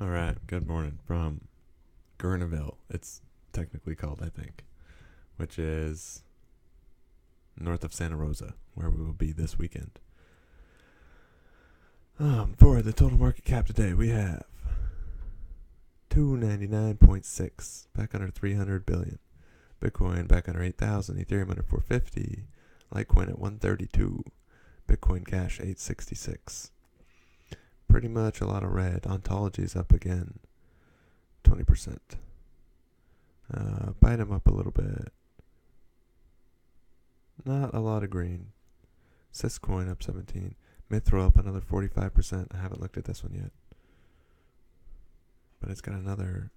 All right, good morning from Gurneville. It's technically called, I think, which is north of Santa Rosa, where we will be this weekend. For the total market cap today, we have 299.6, back under 300 billion. Bitcoin back under 8,000, Ethereum under 450, Litecoin at 132, Bitcoin Cash 866. Pretty much a lot of red. Ontology's up again, 20%. Bite up a little bit. Not a lot of green. Syscoin up 17. Mithril up another 45%. I haven't looked at this one yet. But it's got another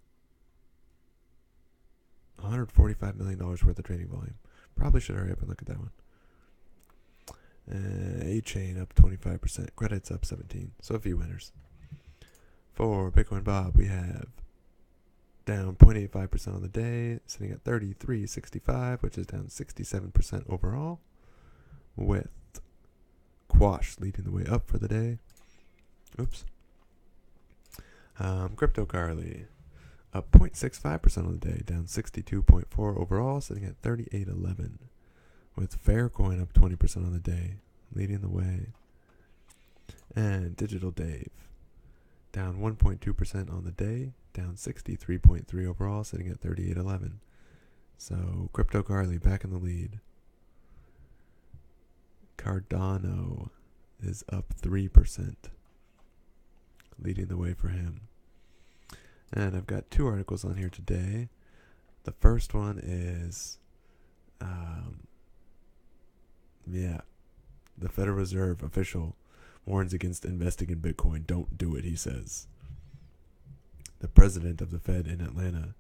$145 million worth of trading volume. Probably should hurry up and look at that one. A-Chain up 25%. Credits up 17. So a few winners. For Bitcoin Bob, we have down 0.85% on the day, sitting at 33.65, which is down 67% overall, with Quash leading the way up for the day. Oops. Crypto Carly up 0.65% on the day, down 62.4 overall, sitting at 38.11, with Faircoin up 20% on the day, leading the way. And Digital Dave down 1.2% on the day, down 63.3 overall, sitting at 38.11. So Crypto Carly back in the lead. Cardano is up 3%, leading the way for him. And I've got two articles on here today. The first one is, the Federal Reserve official warns against investing in Bitcoin. Don't do it, he says. The president of the Fed in Atlanta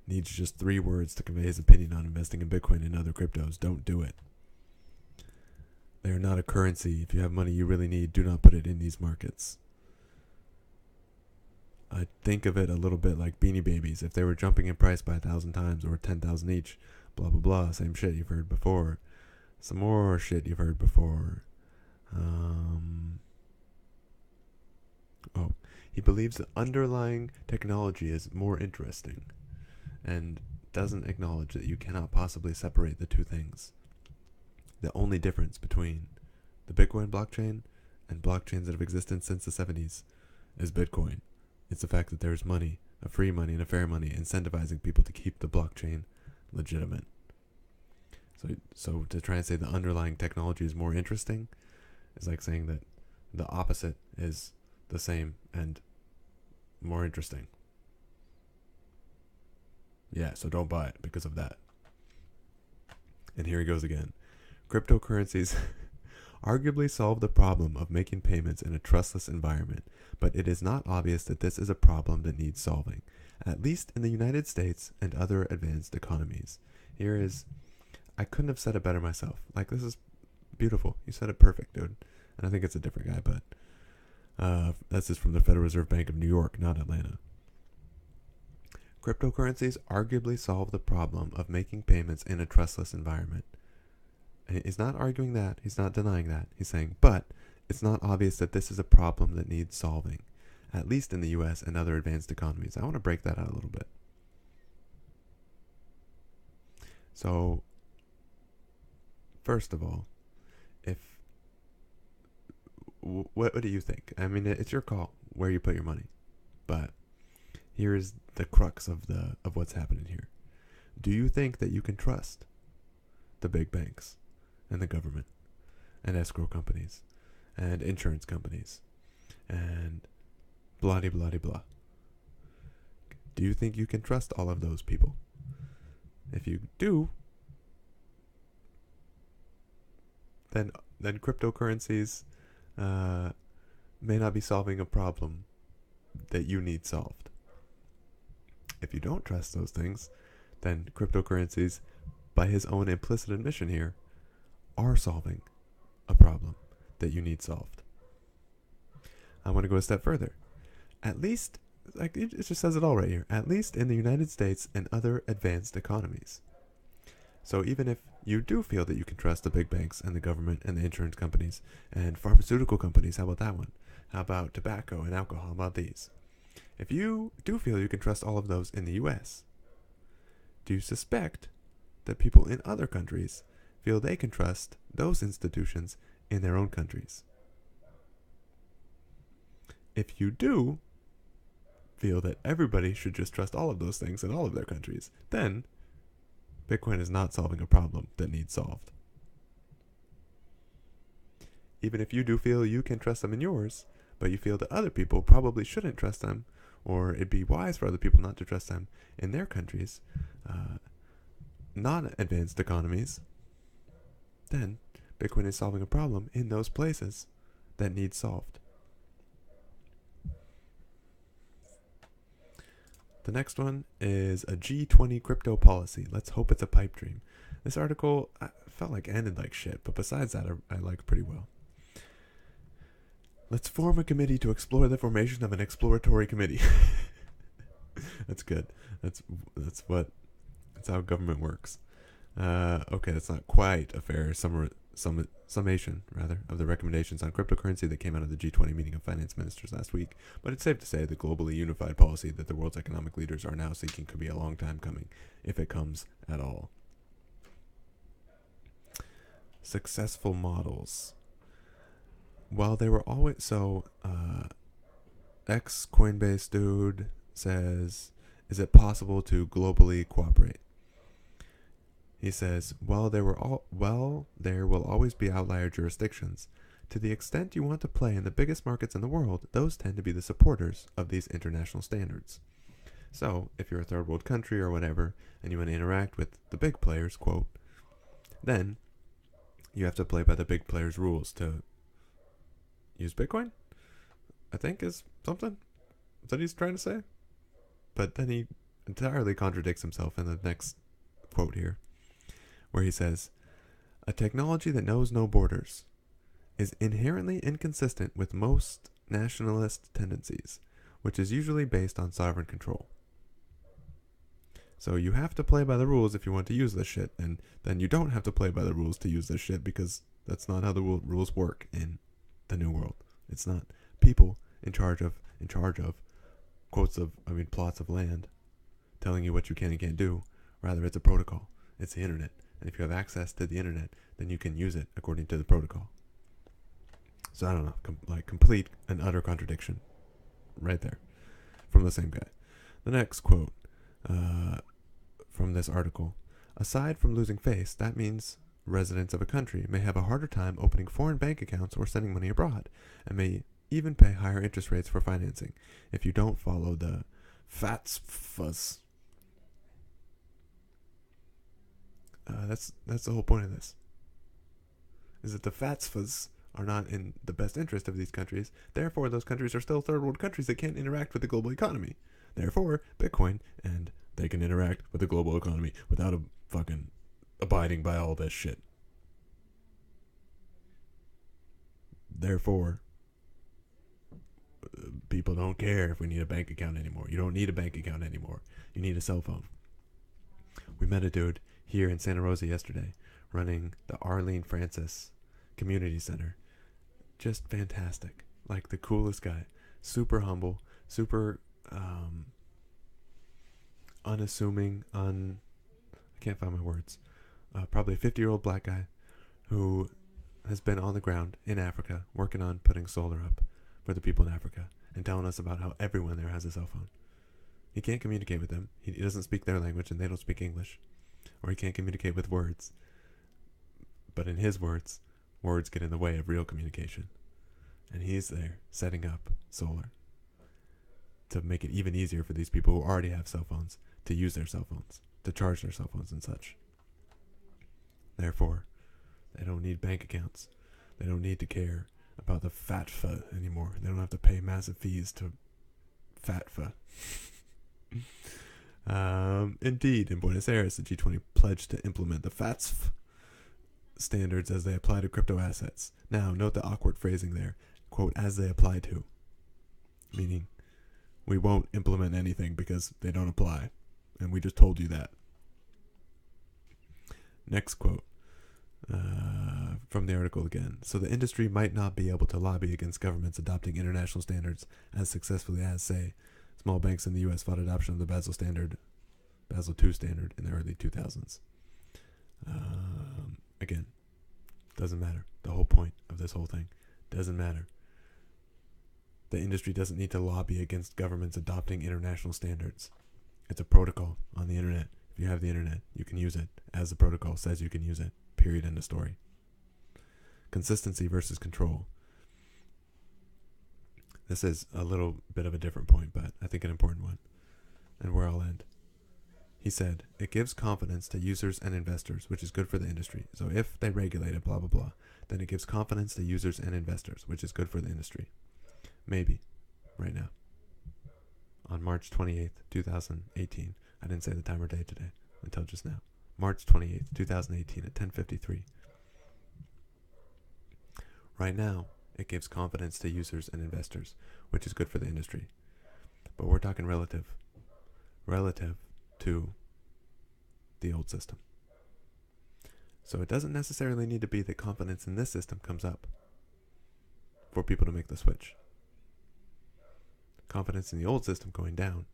needs just 3 words to convey his opinion on investing in Bitcoin and other cryptos. Don't do it. They are not a currency. If you have money you really need, do not put it in these markets. I think of it a little bit like Beanie Babies. If they were jumping in price by 1,000 times or 10,000 each, blah, blah, blah, same shit you've heard before. Some more shit you've heard before. He believes the underlying technology is more interesting and doesn't acknowledge that you cannot possibly separate the two things. The only difference between the Bitcoin blockchain and blockchains that have existed since the 70s is Bitcoin. It's the fact that there's money, a free money and a fair money, incentivizing people to keep the blockchain legitimate. So to try and say the underlying technology is more interesting is like saying that the opposite is the same and more interesting. Yeah, so don't buy it because of that. And here he goes again. Cryptocurrencies arguably solve the problem of making payments in a trustless environment, but it is not obvious that this is a problem that needs solving, at least in the United States and other advanced economies. Here is, I couldn't have said it better myself. Like, this is beautiful. You said it perfect, dude. And I think it's a different guy, but that's just from the Federal Reserve Bank of New York, not Atlanta. Cryptocurrencies arguably solve the problem of making payments in a trustless environment. And he's not arguing that. He's not denying that. He's saying, but it's not obvious that this is a problem that needs solving, at least in the US and other advanced economies. I want to break that out a little bit. So, first of all, what do you think? I mean, it's your call where you put your money, but here's the crux of what's happening here. Do you think that you can trust the big banks and the government and escrow companies and insurance companies and blah de blah de blah? Do you think you can trust all of those people? If you do, then cryptocurrencies may not be solving a problem that you need solved. If you don't trust those things, then cryptocurrencies, by his own implicit admission here, are solving a problem that you need solved. I want to go a step further. At least, like it just says it all right here, at least in the United States and other advanced economies. So even if you do feel that you can trust the big banks and the government and the insurance companies and pharmaceutical companies, how about that one? How about tobacco and alcohol? How about these? If you do feel you can trust all of those in the US, do you suspect that people in other countries feel they can trust those institutions in their own countries? If you do feel that everybody should just trust all of those things in all of their countries, then Bitcoin is not solving a problem that needs solved. Even if you do feel you can trust them in yours, but you feel that other people probably shouldn't trust them, or it'd be wise for other people not to trust them in their countries, non-advanced economies, then Bitcoin is solving a problem in those places that needs solved. The next one is a G20 crypto policy. Let's hope it's a pipe dream. This article felt like ended like shit, but besides that, I like pretty well. Let's form a committee to explore the formation of an exploratory committee. That's good. That's how government works. Okay, that's not quite a fair summation of the recommendations on cryptocurrency that came out of the G20 meeting of finance ministers last week, but it's safe to say the globally unified policy that the world's economic leaders are now seeking could be a long time coming, if it comes at all. Successful models. While they were always ex Coinbase dude says, is it possible to globally cooperate? He says, there will always be outlier jurisdictions. To the extent you want to play in the biggest markets in the world, those tend to be the supporters of these international standards. So, if you're a third world country or whatever, and you want to interact with the big players, quote, then you have to play by the big players' rules to use Bitcoin, I think is something that he's trying to say. But then he entirely contradicts himself in the next quote here, where he says, a technology that knows no borders is inherently inconsistent with most nationalist tendencies, which is usually based on sovereign control. So you have to play by the rules if you want to use this shit, and then you don't have to play by the rules to use this shit, because that's not how the rules work in the new world. It's not people in charge of plots of land telling you what you can and can't do. Rather, it's a protocol. It's the internet. And if you have access to the internet, then you can use it according to the protocol. So I don't know, complete and utter contradiction right there from the same guy. The next quote from this article. Aside from losing face, that means residents of a country may have a harder time opening foreign bank accounts or sending money abroad, and may even pay higher interest rates for financing if you don't follow the FATFs. That's the whole point of this. Is that the FATFs are not in the best interest of these countries. Therefore, those countries are still third world countries that can't interact with the global economy. Therefore, Bitcoin, and they can interact with the global economy without fucking abiding by all this shit. Therefore, people don't care if we need a bank account anymore. You don't need a bank account anymore. You need a cell phone. We met a dude here in Santa Rosa yesterday running the Arlene Francis Community Center. Just fantastic. Like the coolest guy. Super humble. Super unassuming. I can't find my words. Probably a 50-year-old black guy who has been on the ground in Africa working on putting solar up for the people in Africa and telling us about how everyone there has a cell phone. He can't communicate with them. He doesn't speak their language and they don't speak English. Or he can't communicate with words. But in his words get in the way of real communication. And he's there setting up solar to make it even easier for these people who already have cell phones to use their cell phones, to charge their cell phones and such. Therefore, they don't need bank accounts. They don't need to care about the FATFA anymore. They don't have to pay massive fees to FATFA. Indeed, in Buenos Aires, the G20 pledged to implement the FATF standards as they apply to crypto assets. Now, note the awkward phrasing there. Quote, as they apply to. Meaning, we won't implement anything because they don't apply. And we just told you that. Next quote from the article again. So the industry might not be able to lobby against governments adopting international standards as successfully as, say, Small banks in the U.S. fought adoption of the Basel II standard in the early 2000s. Again, doesn't matter. The whole point of this whole thing doesn't matter. The industry doesn't need to lobby against governments adopting international standards. It's a protocol on the internet. If you have the internet, you can use it as the protocol says you can use it. Period. End of story. Consistency versus control. This is a little bit of a different point, but I think an important one, and where I'll end. He said, it gives confidence to users and investors, which is good for the industry. So if they regulate it, blah, blah, blah, then it gives confidence to users and investors, which is good for the industry. Maybe. Right now. On March 28th, 2018. I didn't say the time or day today until just now. March 28th, 2018 at 10:53. Right now, it gives confidence to users and investors, which is good for the industry. But we're talking relative to the old system. So it doesn't necessarily need to be that confidence in this system comes up for people to make the switch. Confidence in the old system going down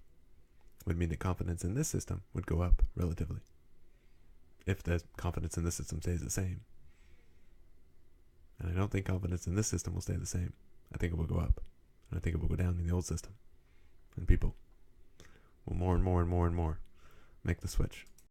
would mean that confidence in this system would go up relatively. If the confidence in this system stays the same. And I don't think confidence in this system will stay the same. I think it will go up. And I think it will go down in the old system. And people will more and more make the switch.